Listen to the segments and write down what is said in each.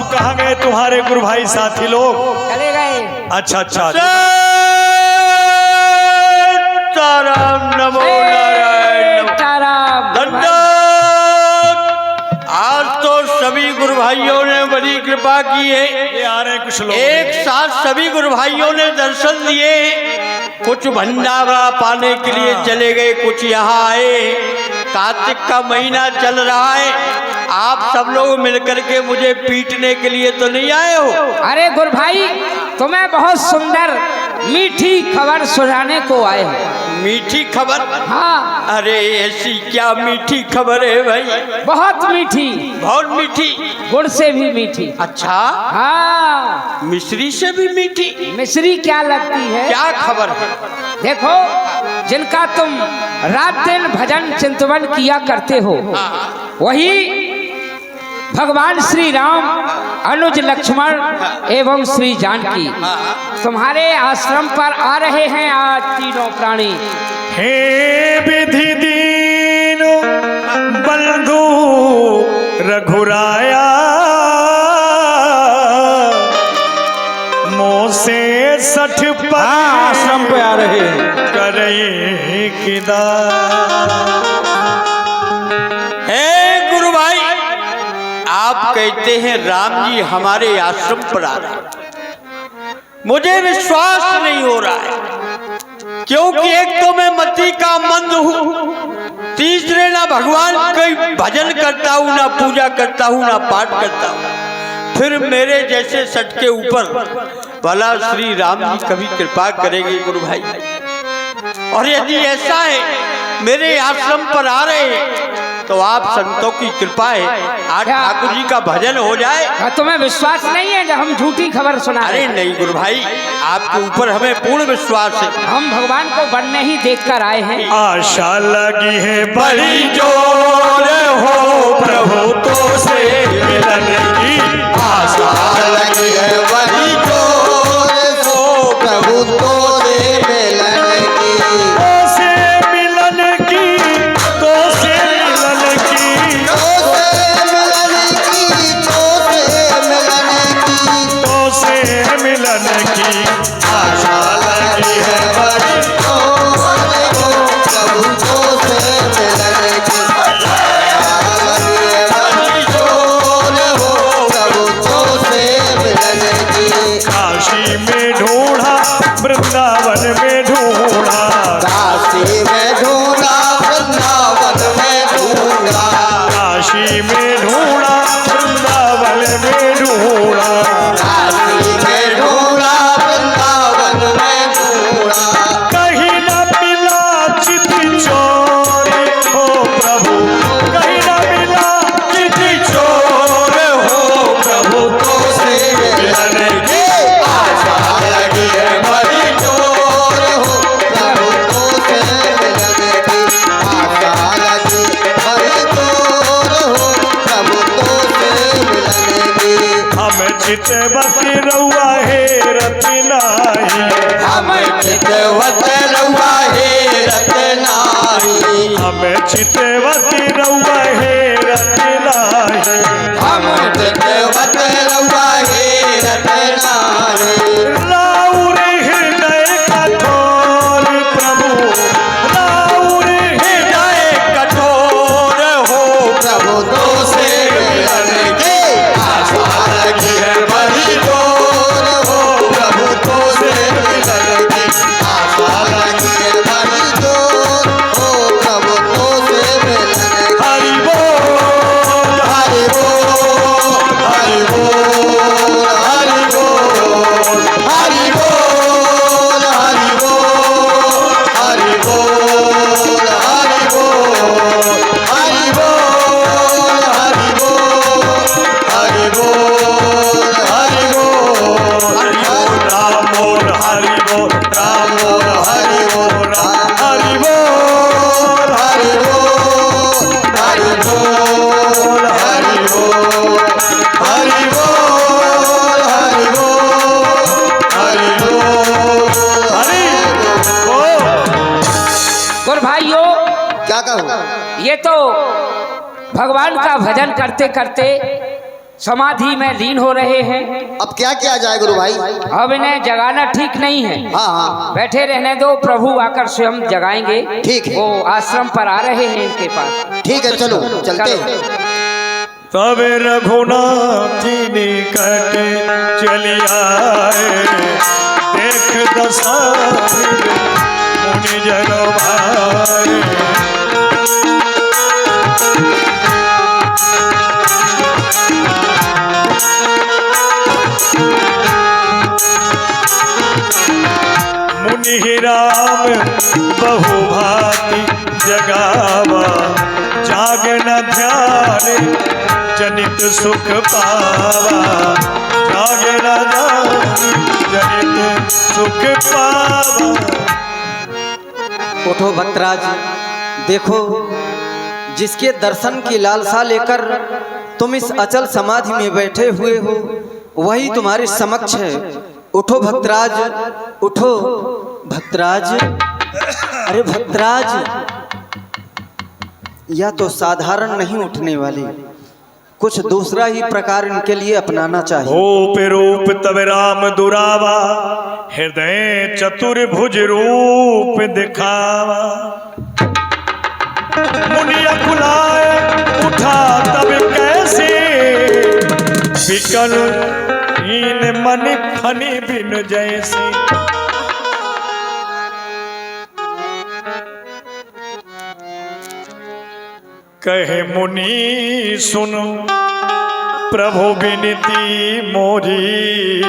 अब कहाँ गए तुम्हारे गुरु भाई साथी लोग? चले गए। अच्छा अच्छा। ताराम नमो नारायण ताराम। आज तो सभी गुरु भाइयों ने बड़ी कृपा की है। ये आ रहे कुछ लोग एक साथ सभी गुरु भाइयों ने दर्शन दिए। कुछ भंडारा पाने के लिए चले गए, कुछ यहाँ आए। कार्तिक का महीना चल रहा है, आप सब लोग मिलकर के मुझे पीटने के लिए तो नहीं आए हो? अरे गुरु भाई, तुम्हें बहुत सुंदर मीठी खबर सुनाने को आए हो। मीठी खबर? हाँ। अरे ऐसी क्या मीठी खबर है भाई? बहुत मीठी। बहुत मीठी? गुड़ से भी मीठी। अच्छा। हाँ। मिश्री से भी मीठी? मिश्री क्या लगती है? क्या खबर है? देखो, जिनका तुम रात दिन भजन चिंतन किया करते हो, वही भगवान श्री राम, अनुज लक्ष्मण एवं श्री जानकी तुम्हारे आश्रम पर आ रहे हैं आज तीनों प्राणी। हे विधि दीन बंधु रघुराया, मोसे 60 पर आश्रम पे आ रहे हैं। करे किदा। गुरु भाई, आप कहते हैं राम जी हमारे आश्रम पर आ रहे हैं, मुझे विश्वास नहीं हो रहा है। क्योंकि एक तो मैं मति का मंद हूँ, तीसरे ना भगवान कोई भजन करता हूँ, ना पूजा करता हूँ, ना पाठ करता हूँ। फिर मेरे जैसे सट के ऊपर भला श्री राम जी कभी कृपा करेंगे गुरु भाई? और यदि ऐसा है मेरे आश्रम पर आ रहे हैं तो आप संतों की कृपा है, आज ठाकुर जी का भजन हो जाए। तुम्हें विश्वास नहीं है जब हम झूठी खबर सुना? अरे नहीं गुरु भाई, आपके ऊपर हमें पूर्ण विश्वास है। हम भगवान को बनने ही देख कर आए हैं। आशा लगी है बड़ी जोर हो प्रभु तो से मिलन की। आशा लगी है बड़ी जोर हो प्रभु तो से मिलन की। तो से मिलन की, तो से मिलन की, तो से मिलन की। आशा लगी है बड़ी काशी में ढूंढा, वृंदावन में ढूंढा, काशी में ढूंढा, वृंदावन में ढूंढा, काशी में ढूंढा, वृंदावन में ढूंढा, काशी में ढूंढा, वृंदावन में ढूंढा। कहीं न मिला चित चोर हो प्रभु, कहीं न मिला चित चोर हो प्रभु तो से मिलन की। आशा लगी है बड़ी जोर हो प्रभु तो से मिलन की। आशा लगी बड़ी जोर हो प्रभु तो से मिलन की। हम चितवती रउआ हे रत्नाई, हम चितवत रउआ हे रत्नाई। हम चितवती रउआ हे रत्नाई, हम चितवत रउआ हे रत्नाई। राउर हृदय कठोर प्रभु, राउर हृदय कठोर हो प्रभु तो से मिलन की। आशा लगी है बड़ी जोर हो प्रभु तो से मिलन की। आशा लगी है बड़ी जोर हो प्रभु तो से मिलन की। हरि बोल, हरि बोल, हरि बोल, हरि बोल, हरि बोल, हरि बोल, हरि बोल, हरि बोल, हरि बोल, हरि बोल, हरि बोल, हरि बोल, हरि बोल, राम बोल, हरि बोल, राम बोल, हरि बोल, राम, हरि बोल, हरि बोल, हरि बोल, हरि बोल, हरि बोल, हरि बोल, हरि बोल, हरि बोल। गुरु भाइयों, क्या कहूँ? ये तो भगवान का भजन करते करते समाधि में लीन हो रहे हैं। अब क्या किया जाए गुरु भाई? अब इन्हें जगाना ठीक नहीं है। हाँ हाँ बैठे रहने दो, प्रभु आकर स्वयं जगाएंगे। ठीक है। वो आश्रम पर आ रहे हैं इनके पास। ठीक है, चलो चलते हैं। तब रघुनाथ निकट चली आए, देख दशरथ मुनि जन भाए। मुनि राम बहुभांति जगावा, जाग न ध्यान जनित सुख पावा। जाग न ध्यान जनित सुख पावा। उठो भक्तराज, देखो जिसके दर्शन की लालसा लेकर तुम इस अचल समाधि में बैठे हुए हो, वही तुम्हारे समक्ष है। उठो भक्तराज, उठो भक्तराज। अरे भक्तराज, यह तो साधारण नहीं उठने वाली, कुछ दूसरा ही प्रकार इनके लिए अपनाना चाहिए। रूप रूप तब राम दुरावा, हृदय चतुर्भुज रूप दिखावा। मुनि अकुलाए उठा तब कैसे, विकल हीन मन फनी बिन जैसे। कहे मुनि सुनो प्रभु विनती मोरी,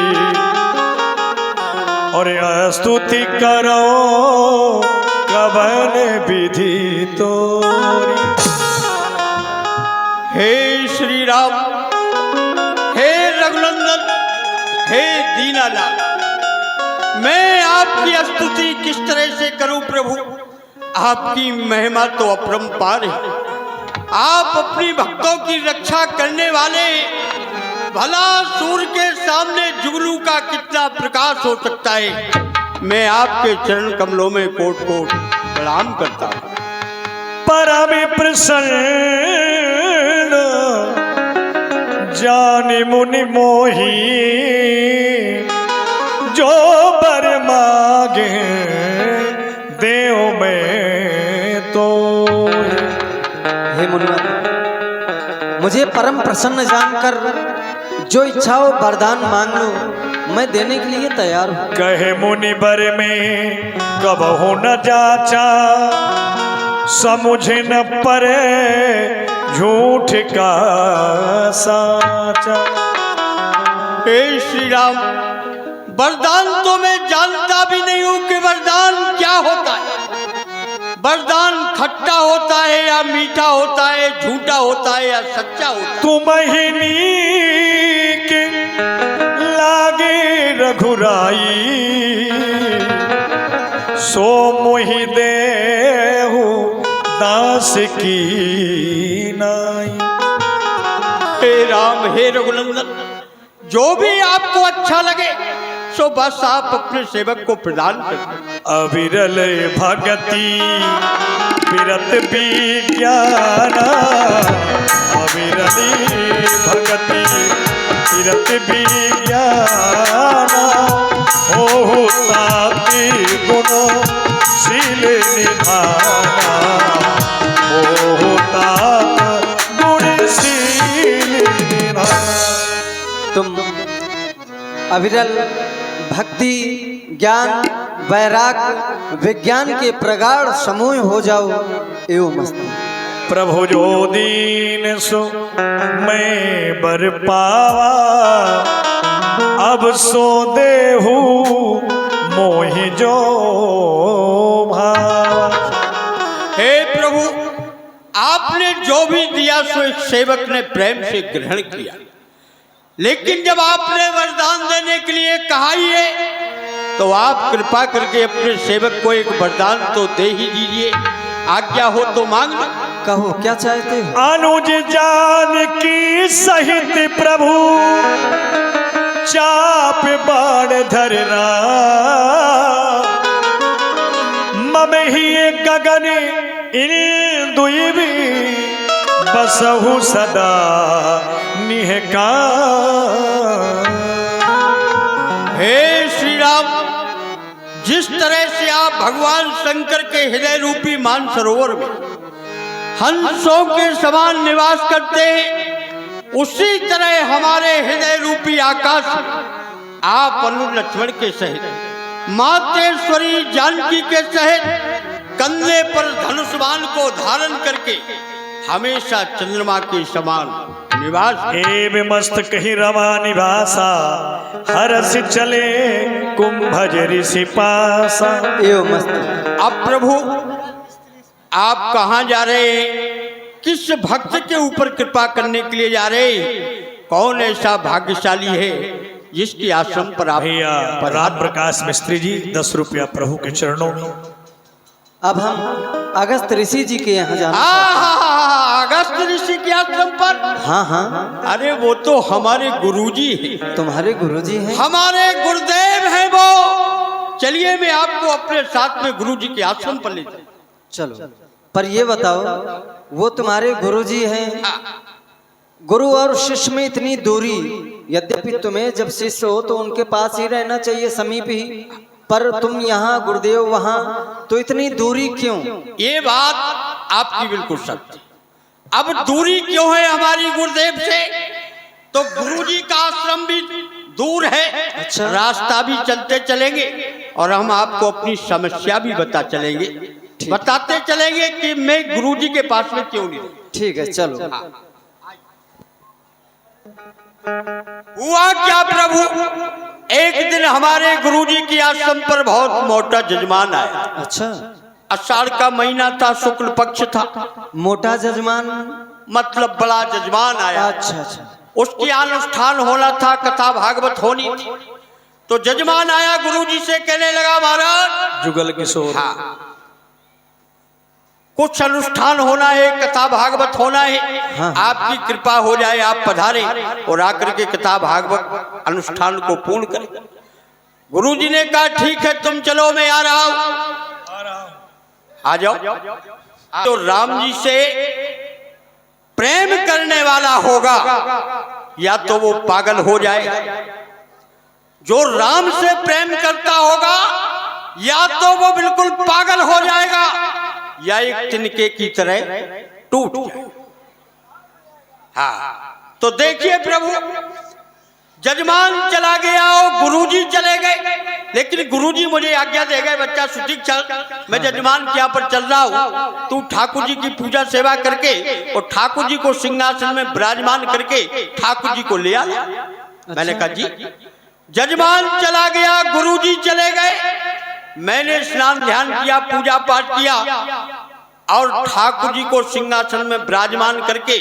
और स्तुति करो कवन विधि तोरी। हे श्री राम, हे रघुनंदन, हे दीनानाथ, मैं आपकी स्तुति किस तरह से करूं प्रभु? आपकी महिमा तो अपरंपार है। आप अपनी भक्तों की रक्षा करने वाले, भला सूर्य के सामने जुगनू का कितना प्रकाश हो सकता है। मैं आपके चरण कमलों में कोट कोट प्रणाम करता हूं। परम प्रसन्न जानि मुनि मोही, जो बर मागे देव में तो। हे मुनिवर, मुझे परम प्रसन्न जानकर जो इच्छा हो वरदान मांग लो, मैं देने के लिए तैयार हूँ। कहे मुनि बर में कब हो न जाचा, समुझ न परे झूठ का साचा। हे श्री राम, वरदान तो मैं जानता भी नहीं हूं कि वरदान क्या होता है। वरदान खट्टा होता है या मीठा होता है, झूठा होता है या सच्चा होता है। तुम ही नीक लागे रघुराई, सो मोहि देहु दास की नाई। हे राम, हे रघुनंदन, जो भी आपको अच्छा लगे सो बस आप अपने सेवक को प्रदान करें। अविरल भगति विरत विज्ञाना, अविरली भगति विरत विज्ञाना। हो ताति गुणो शील निधाना, हो तात गुण शील निधाना। तुम अविरल भक्ति, ज्ञान, वैराग, विज्ञान के प्रगाढ़ समूह हो जाओ एवं मस्त। प्रभु जो दीन सो मैं बर पावा, अब सो देहु मोहि जो भावा। हे प्रभु, आपने जो भी दिया सो इस सेवक ने प्रेम से ग्रहण किया, लेकिन जब आपने वरदान देने के लिए कहा ही है तो आप कृपा करके अपने सेवक को एक वरदान तो दे ही दीजिए। आज्ञा हो तो मांग लो। कहो क्या चाहते हो? अनुज जान की सहित प्रभु चाप बाण धरना, मम ही गगन इन दुई बसहु सदा निहका। हे श्री राम, जिस तरह से आप भगवान शंकर के हृदय रूपी मानसरोवर में हंसों के समान निवास करते हैं, उसी तरह हमारे हृदय रूपी आकाश में आप अनुज लक्ष्मण के सहित मातेश्वरी जानकी के सहित कंधे पर धनुष बाण को धारण करके हमेशा चंद्रमा के समान निवास। हे मस्तक ही रमा निवासा, हरस चले कुंभज ऋषि पासा। एवं मस्त। अब प्रभु आप कहाँ जा रहे हैं? किस भक्त के ऊपर कृपा करने के लिए जा रहे हैं? कौन ऐसा भाग्यशाली है जिसकी आश्रम पर आप भैया राम प्रकाश मिस्त्री जी 10 रुपया प्रभु के चरणों में। अब हम अगस्त ऋषि जी के यहाँ जाना। अगस्त ऋषि के आश्रम पर? हाँ हाँ। अरे वो तो हमारे गुरुजी हैं। तुम्हारे गुरुजी हैं? हमारे गुरुदेव हैं वो। चलिए मैं आपको अपने साथ में गुरुजी के आश्रम पर ले जाऊं। चलो, पर ये बताओ, वो तुम्हारे गुरुजी हैं, गुरु और शिष्य में इतनी दूरी, यद्यपि तुम्हें जब शिष्य हो तो उनके पास ही रहना चाहिए, समीप ही, पर तुम यहाँ गुरुदेव वहाँ, तो इतनी दूरी क्यों? ये बात आपकी बिल्कुल सत्य। अब दूरी क्यों है हमारी गुरुदेव से? तो गुरुजी का आश्रम भी दूर है। अच्छा। रास्ता भी चलते चलेंगे और हम आपको अपनी समस्या भी बताते चलेंगे कि मैं गुरुजी के पास में क्यों नहीं। ठीक है, चलो। हुआ क्या प्रभु, एक दिन हमारे गुरुजी के आश्रम पर बहुत मोटा जजमान आया। अच्छा। आषाढ़ का महीना था, शुक्ल पक्ष था। मोटा जजमान मतलब बड़ा जजमान आया। अच्छा अच्छा। उसकी अनुष्ठान होना था, कथा भागवत होनी थी। तो जजमान आया गुरुजी से, कहने लगा महाराज जुगल किशोर, हाँ, कुछ अनुष्ठान होना है, कथा भागवत होना है। हाँ। आपकी कृपा हो जाए, आप पधारे और आकर के कथा भागवत अनुष्ठान को पूर्ण करें। गुरुजी ने कहा ठीक है, तुम चलो, मैं आ रहा हूं। आ जाओ। तो राम जी से प्रेम करने वाला होगा या तो वो पागल हो जाएगा। जो राम से प्रेम करता होगा या तो वो बिल्कुल पागल हो जाएगा या एक तिनके की तरह टूट जाए। हाँ, तो देखिए प्रभु, जजमान चला गया और गुरुजी चले गए, लेकिन गुरुजी मुझे आज्ञा दे गए, बच्चा सुधीक चल, मैं जजमान के यहाँ पर चल रहा हूँ, तू ठाकुर जी की पूजा सेवा करके और ठाकुर जी को सिंहासन में विराजमान करके ठाकुर जी को ले आ। मैंने कहा जी। जजमान चला गया, गुरुजी चले गए, मैंने स्नान ध्यान किया, पूजा पाठ किया और ठाकुर जी को सिंहासन में विराजमान करके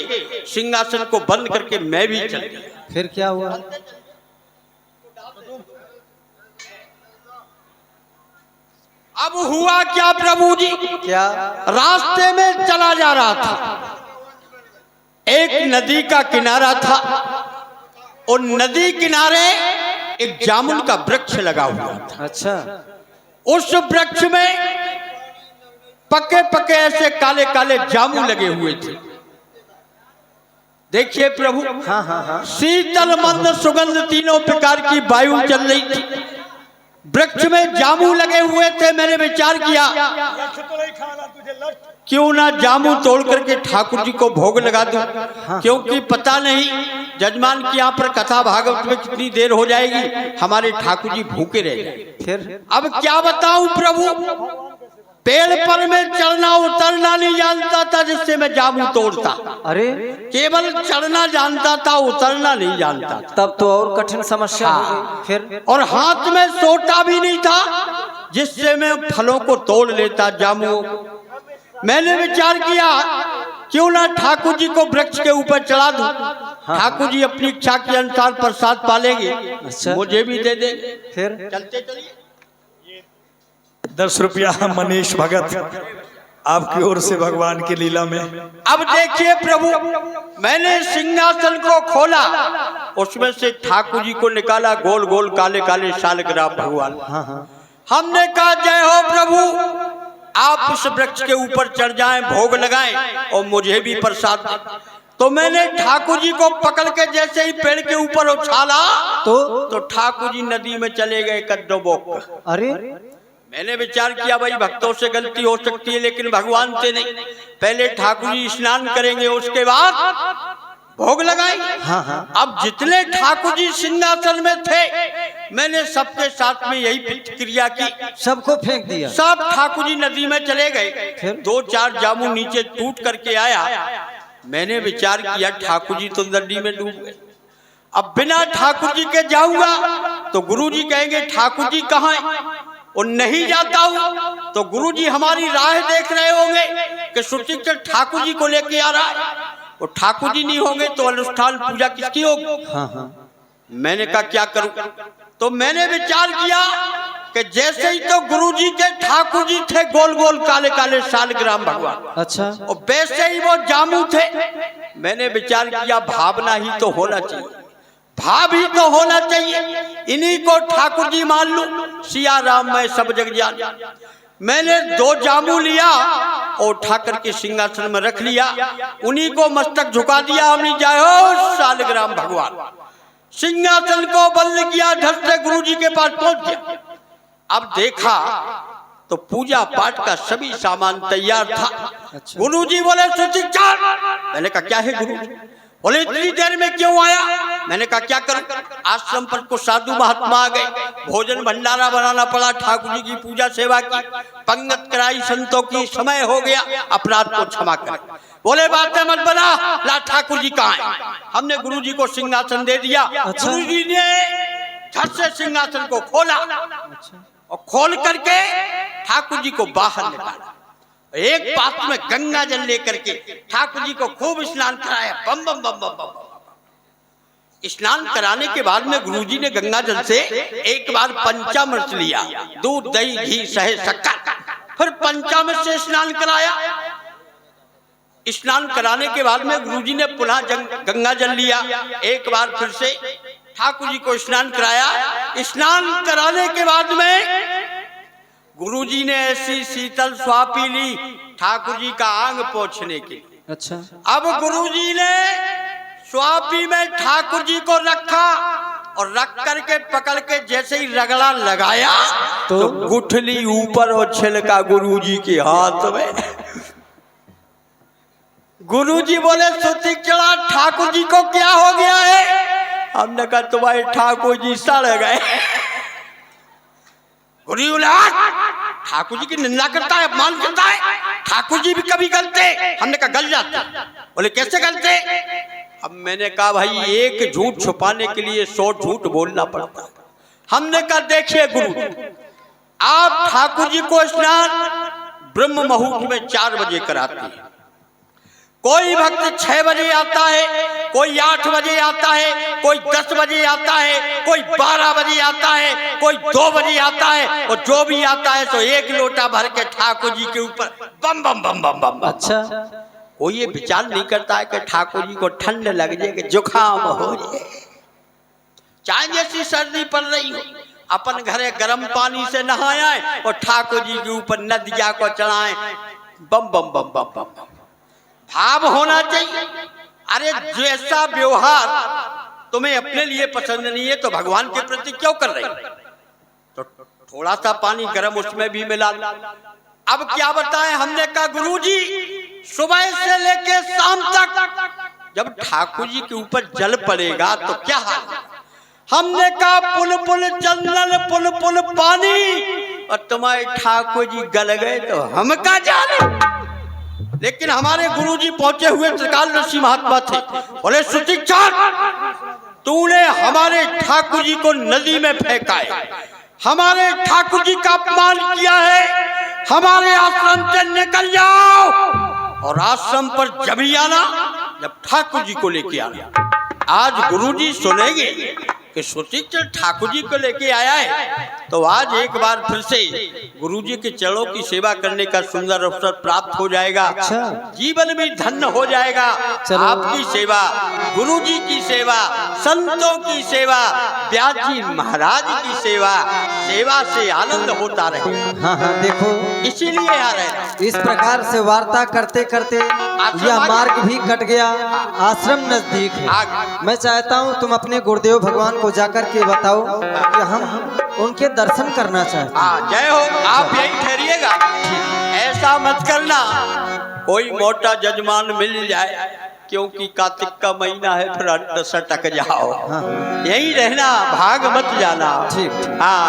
सिंहासन को बंद करके मैं भी चल गया। फिर क्या हुआ? अब हुआ क्या प्रभु जी? क्या? रास्ते में चला जा रहा था, एक नदी का किनारा था और नदी किनारे एक जामुन का वृक्ष लगा हुआ था। अच्छा। उस वृक्ष में पके पके ऐसे काले काले जामुन लगे हुए थे। देखिए प्रभु, हाँ हाँ हाँ। शीतल मंद सुगंध तीनों प्रकार की वायु चल रही थी। वृक्ष में जामुन लगे हुए थे। मैंने विचार किया क्यों ना जामुन तोड़ करके ठाकुर जी को भोग लगा दूं। हाँ। क्योंकि पता नहीं जजमान की यहाँ पर कथा भागवत में कितनी देर हो जाएगी, हमारे ठाकुर जी भूखे रह जाएंगे। फिर? अब क्या बताऊं प्रभु, पेड़ पर मैं चढ़ना उतरना नहीं जानता था जिससे मैं जामुन तोड़ता। अरे, केवल चढ़ना जानता था, उतरना नहीं जानता था। तब तो और कठिन समस्या हो गई। फिर? और हाथ में सोटा भी नहीं था जिससे मैं फलों को तोड़ लेता, जामुन। मैंने विचार किया क्यों ना ठाकुर जी को वृक्ष के ऊपर चढ़ा दूं। हाँ। ठाकुर जी अपनी इच्छा के अनुसार प्रसाद पालेंगे, अच्छा। मुझे भी दे देंगे। फिर? चलते चलिए। 10 रुपया मनीष भगत आपकी ओर से भगवान की लीला में। अब देखिए प्रभु, मैंने सिंहासन को खोला, उसमें से ठाकुर जी को निकाला, गोल गोल काले काले शालग्राम भगवान। हाँ हाँ। हमने कहा जय हो प्रभु, आप उस वृक्ष के ऊपर चढ़ जाएं, भोग लगाएं और मुझे भी प्रसाद दें। तो मैंने ठाकुर जी को पकड़ के जैसे ही पेड़ के ऊपर उछाला तो ठाकुर जी नदी में चले गए कद्दोबोक। अरे मैंने विचार किया भाई भक्तों से गलती हो सकती है लेकिन भगवान से नहीं। पहले ठाकुर जी स्नान करेंगे उसके बाद भोग लगाएंगे। हाँ हाँ। अब जितने ठाकुर जी सिंहासन में थे मैंने सबके साथ में यही प्रतिक्रिया की, सबको फेंक दिया। सब ठाकुर जी नदी में चले गए। फिर? 2-4 जामुन नीचे टूट करके आया। मैंने विचार किया ठाकुर जी तो नदी में डूब गए, अब बिना ठाकुर जी के जाऊंगा तो गुरु जी कहेंगे ठाकुर जी कहाँ हैं, और नहीं जाता हूं तो गुरु जी हमारी राह देख रहे होंगे कि सुचित्र ठाकुर जी को लेके आ रहा है, और ठाकुर जी नहीं होंगे तो अनुष्ठान पूजा किसकी होगी। हाँ हाँ। मैंने कहा क्या करूं, तो मैंने विचार किया कि जैसे ही तो गुरुजी के ठाकुर जी थे गोल गोल काले काले शालग्राम भगवान, अच्छा। और वैसे ही वो जामू थे। मैंने विचार किया भावना ही तो होना चाहिए, भाव ही तो होना चाहिए, इन्हीं को ठाकुर जी मान लूं। सिया राम मैं सब जग जान। मैंने 2 जामू लिया और उठा करके सिंहासन में रख लिया, उन्हीं को मस्तक झुका दिया। हमने जाओ शालग्राम भगवान सिंहासन को बंद किया, धड़ से गुरु जी के पास पहुंच गया। अब देखा तो पूजा पाठ का सभी सामान तैयार था। अच्छा। गुरु जी बोले सुचिचार। मैंने कहा क्या है गुरु जी? बोले इतनी देर में क्यों आया? मैंने कहा क्या करूं, आश्रम पर कुछ साधु महात्मा आ गए, भोजन भंडारा बनाना पड़ा, ठाकुर जी की पूजा सेवा की, पंगत कराई संतों की, समय हो गया, अपराध को क्षमा करें। बोले बातें मत बना, ला ठाकुर जी कहाँ हैं? हमने गुरु जी को सिंहासन दे दिया। अच्छा। गुरु जी ने झट से सिंहासन को खोला और खोल करके ठाकुर जी को बाहर निकाला। एक पात्र में गंगा जल लेकर के ठाकुर जी को खूब स्नान कराया। बम बम बम बम बम। स्नान कराने के बाद में गुरुजी ने गंगा जल से एक बार पंचामृत लिया, दूध दही घी शहद शक्कर, फिर पंचामृत से स्नान कराया। स्नान कराने के बाद में गुरुजी ने पुनः गंगा जल लिया, एक बार फिर से ठाकुर जी को स्नान कराया। स्नान कराने के बाद में गुरुजी ने ऐसी शीतल स्वापी ली ठाकुर जी का आंग पोंछने के लिए। अच्छा। अब गुरुजी ने स्वापी में ठाकुर जी को रखा और रख करके पकड़ के जैसे ही रगड़ा लगाया तो गुठली ऊपर और छिलका गुरुजी के हाथ में। गुरुजी बोले सुचित्रा ठाकुर जी को क्या हो गया है? हमने कहा तुम्हारे ठाकुर जी सड़ गए। गुरु ठाकुर जी की निंदा करता है, अपमान करता है, ठाकुर जी भी कभी गलते। हमने कहा गल जाते। बोले कैसे गलते? अब मैंने कहा भाई एक झूठ छुपाने के लिए 100 झूठ बोलना पड़ता है। हमने कहा देखिए गुरु, आप ठाकुर जी को स्नान ब्रह्म मुहूर्त में 4 बजे कराते हैं। कोई भक्त 6 बजे आता है, कोई 8 बजे आता है, कोई 10 बजे आता है, कोई 12 बजे आता है, कोई 2 बजे आता है, और जो भी आता है तो 1 लोटा भर के ठाकुर जी के ऊपर बम बम बम बम बम। अच्छा। कोई ये विचार नहीं करता है कि ठाकुर जी को ठंड लग जाए, कि जुकाम हो जाए, चाहे जैसी सर्दी पड़ रही हो, अपन घरे गर्म पानी से नहाए और ठाकुर जी के ऊपर नदिया को चढ़ाएं। बम बम बम बम बम। भाव होना चाहिए। अरे जैसा व्यवहार तुम्हें अपने लिए पसंद नहीं है तो भगवान के प्रति क्यों कर रहे? तो थोड़ा सा पानी गर्म उसमें भी मिला। अब क्या बताएं? हमने कहा गुरुजी सुबह से लेके शाम तक जब ठाकुर जी के ऊपर जल पड़ेगा तो क्या हाल? हमने कहा पुल पुल चंदन पुल पुल पानी, और तुम्हारे ठाकुर जी गल गए तो हम क्या जाने। लेकिन हमारे गुरुजी पहुंचे हुए त्रिकाल ऋषि महात्मा थे। बोले सुचिचार, तूने हमारे ठाकुर जी को नदी में फेंका है, हमारे ठाकुर जी का अपमान किया है, हमारे आश्रम से निकल जाओ, और आश्रम पर जब ही आना जब ठाकुर जी को लेके आना। आज गुरुजी सुनेंगे कि सुचित्र ठाकुर जी को लेके आया है, तो आज एक बार फिर से गुरुजी के चरणों की सेवा करने का सुंदर अवसर प्राप्त हो जाएगा। अच्छा। जीवन भी धन्य हो जाएगा। चलो। आपकी सेवा, गुरुजी की सेवा, संतों की सेवा, व्यास जी महाराज की सेवा, सेवा से आनंद होता रहे, हाँ हाँ, देखो इसीलिए आ रहे हैं। इस प्रकार से वार्ता करते करते यह मार्ग भी कट गया, आश्रम नजदीक है। मैं चाहता हूँ तुम अपने गुरुदेव भगवान को जाकर के बताओ कि हम उनके दर्शन करना चाहते हैं। जय हो। आप यही ठहरिएगा, ऐसा मत करना कोई मोटा जजमान मिल जाए, क्योंकि कार्तिक का महीना है, फिर अंत सटक जाओ। हाँ। यही रहना, भाग मत जाना। ठीक। हाँ,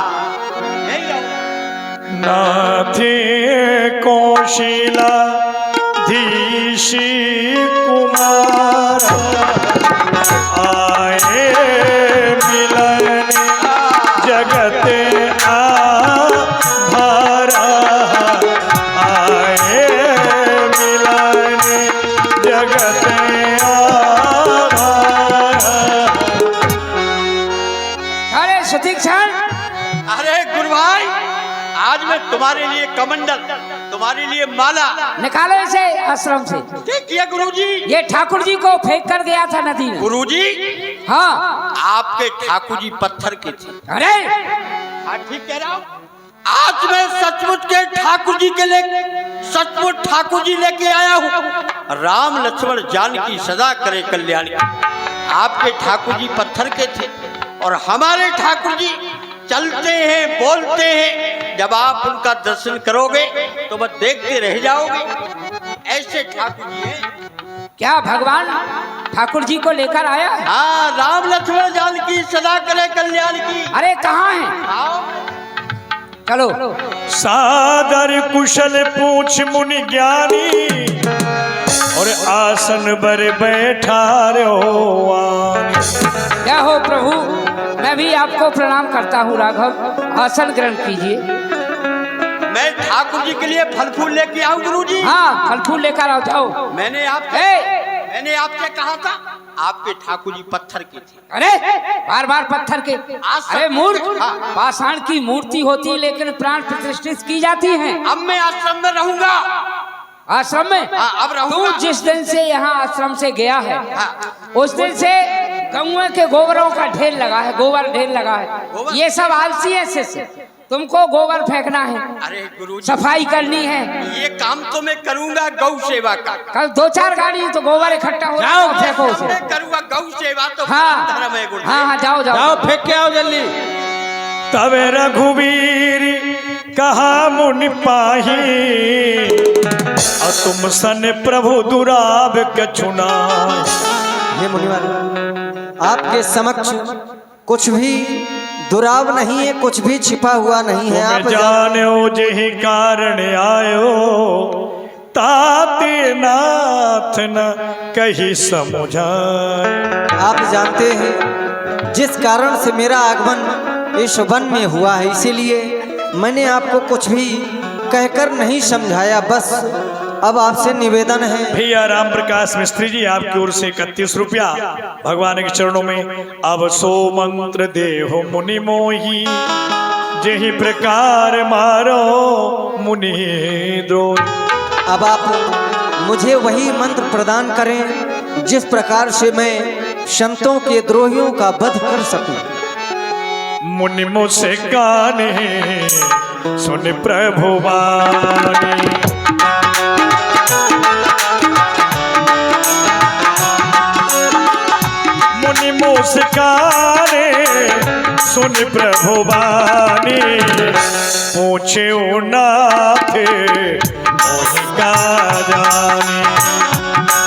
यही रहो। नाथे कौशिला धीशी कुमार आए मिलन जगत आधारा, आए मिलन जगत आधारा। अरे सुतीक्षण, अरे गुरु भाई, आज मैं तुम्हारे लिए कमंडल, तुम्हारे लिए माला निकालो इसे आश्रम से। ठीक किया गुरुजी। ये ठाकुर जी को फेंक कर गया था नदी में। गुरुजी, हाँ। आपके ठाकुर जी पत्थर के थे। अरे हाँ, ठीक कह रहा हूँ। आज मैं सचमुच के ठाकुर जी के लिए, सचमुच ठाकुर जी लेके आया हूँ। राम लक्ष्मण जानकी सदा करे कल्याण की। आपके ठाकुर जी पत्थर के थे और हमारे ठाकुर जी चलते हैं, बोलते हैं। जब आप उनका दर्शन करोगे तो बस देखते रह जाओगे। ऐसे ठाकुर जी हैं। क्या भगवान ठाकुर जी को लेकर आया है? हाँ, राम लक्ष्मण जानकी सदा करे कल्याण की। अरे कहाँ है? आओ। चलो। सादर कुशल पूछ मुनि ज्ञानी, और आसन पर बैठा रोवानी। क्या हो प्रभु, मैं भी आपको प्रणाम करता हूँ। राघव, आसन ग्रहण कीजिए। मैं ठाकुर जी के लिए फल फूल लेके आऊं गुरुजी। हाँ, फल फूल लेकर आओ, जाओ। मैंने आपसे कहा था, आपके ठाकुर जी पत्थर के थे। अरे बार बार पत्थर के? अरे मूर्ख, हाँ। पाषाण की मूर्ति होती है, लेकिन प्राण प्रतिष्ठित की जाती है। अब मैं आश्रम में रहूंगा। आश्रम में? हाँ, अब रहूंगा। तू जिस दिन से यहाँ आश्रम से गया है, हाँ। उस दिन से गौओं के गोबरों का ढेर लगा है, गोबर ढेर लगा है। गोबर? ये सब आलसी है शिष्य, तुमको गोबर फेंकना है, अरे गुरुजी, सफाई करनी है। ये काम तो मैं करूंगा गौ सेवा का। कल 2-4 गाड़ी तो गोबर इकट्ठा हो रहा है, फेंको उसे। मैं करूंगा गौ सेवा, तो हाँ धर्म है गुरुजी। हाँ, जाओ जाओ, फेंक के आओ जल्दी। तब रघुवीर कहा मुनि पाही, और तुम सन प्रभु दुराब कछुना। हे मुनिवर, आपके समक्ष कुछ भी दुराव नहीं है, कुछ भी छिपा हुआ नहीं है। आप जानो जेहि कारण आयो, ताते नाथ न कही समुझाए। आप जानते हैं जिस कारण से मेरा आगमन इस वन में हुआ है, इसीलिए मैंने आपको कुछ भी कहकर नहीं समझाया। बस अब आपसे निवेदन है। भैया राम प्रकाश मिस्त्री जी, आपकी ओर से 31 रुपया भगवान के चरणों में। अब सो मंत्र देहो मुनि मोही, जेहि प्रकार मारो मुनि द्रोही। अब आप मुझे वही मंत्र प्रदान करें जिस प्रकार से मैं संतों के द्रोहियों का वध कर सकूं। मुनि मुझसे गाने सुन प्रभु वाणी, मुनि मुस्काने सुन प्रभु वाणी। पूछे नाथ मोहि का जानी,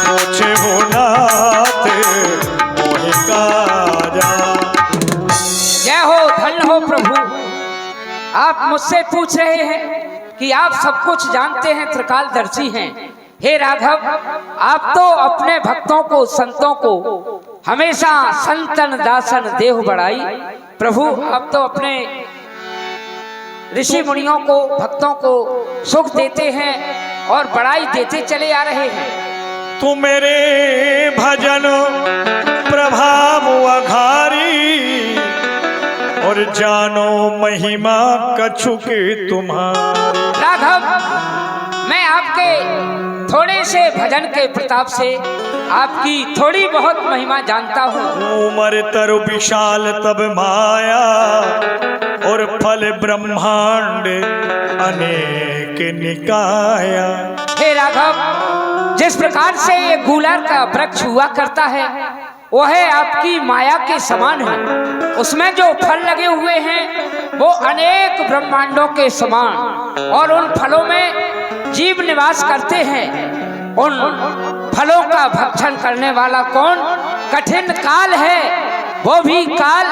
पूछे नाथ मोहि का जानी। जय हो, धन्य हो प्रभु। आप मुझसे पूछ रहे हैं कि आप सब कुछ जानते हैं, त्रिकालदर्शी हैं। हे राघव, आप तो अपने भक्तों को, संतों को हमेशा संतन दासन देह बढ़ाई। प्रभु, आप तो अपने ऋषि मुनियों को, भक्तों को सुख देते हैं और बड़ाई देते चले आ रहे हैं। तू मेरे भजन प्रभाव अघारी, जानो महिमा कछु के तुम्हारे। राघव, मैं आपके थोड़े से भजन के प्रताप से आपकी थोड़ी बहुत महिमा जानता हूँ। उमर तरु विशाल तब माया, और फल ब्रह्मांड अनेक निकाया। हे राघव, जिस प्रकार से ये गुलर का वृक्ष हुआ करता है वह आपकी माया के समान है। उसमें जो फल लगे हुए हैं वो अनेक ब्रह्मांडों के समान, और उन फलों में जीव निवास करते हैं। उन फलों का भक्षण करने वाला कौन? कठिन काल है, वो भी काल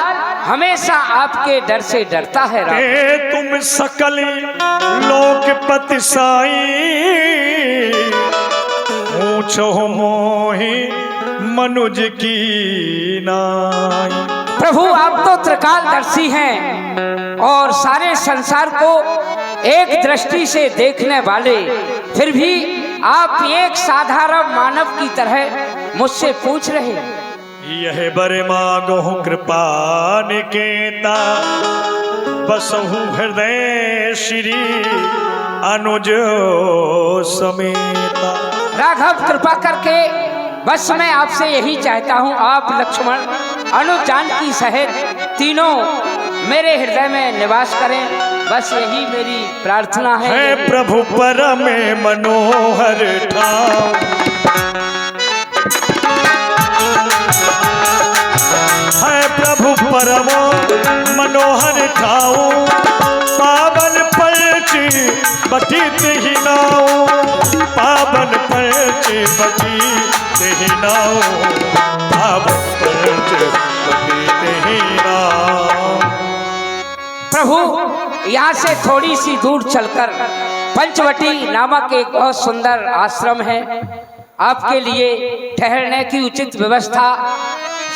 हमेशा आपके डर से डरता है। ए तुम सकल लोकपति साई, पूछो मोहि मनुज की नाई। प्रभु, आप तो त्रिकालदर्शी हैं और सारे संसार को एक दृष्टि से देखने वाले, फिर भी आप एक साधारण मानव की तरह मुझसे पूछ रहे हैं। यह बर मांगो कृपा निकेता, बसहु हृदय श्री अनुज समेता। राघव, कृपा करके बस मैं आपसे यही चाहता हूँ, आप लक्ष्मण अनुज जानकी सहित तीनों मेरे हृदय में निवास करें। बस यही मेरी प्रार्थना है। प्रभु परम मनोहर ठाव, है प्रभु परम मनोहर ठाव। पावन पर्ची बटी ही नाओ, पावन पर्ची बटी ही नाओ, पावन पर्ची बटी ही नाओ। प्रभु, यहाँ से थोड़ी सी दूर चलकर पंचवटी नामक एक बहुत सुंदर आश्रम है। आपके लिए ठहरने की उचित व्यवस्था,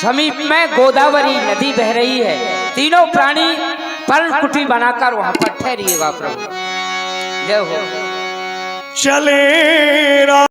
समीप में गोदावरी नदी बह रही है। तीनों प्राणी पर्ण कुटी बनाकर वहां पर ठहरिएगा। प्रभु जय हो। चले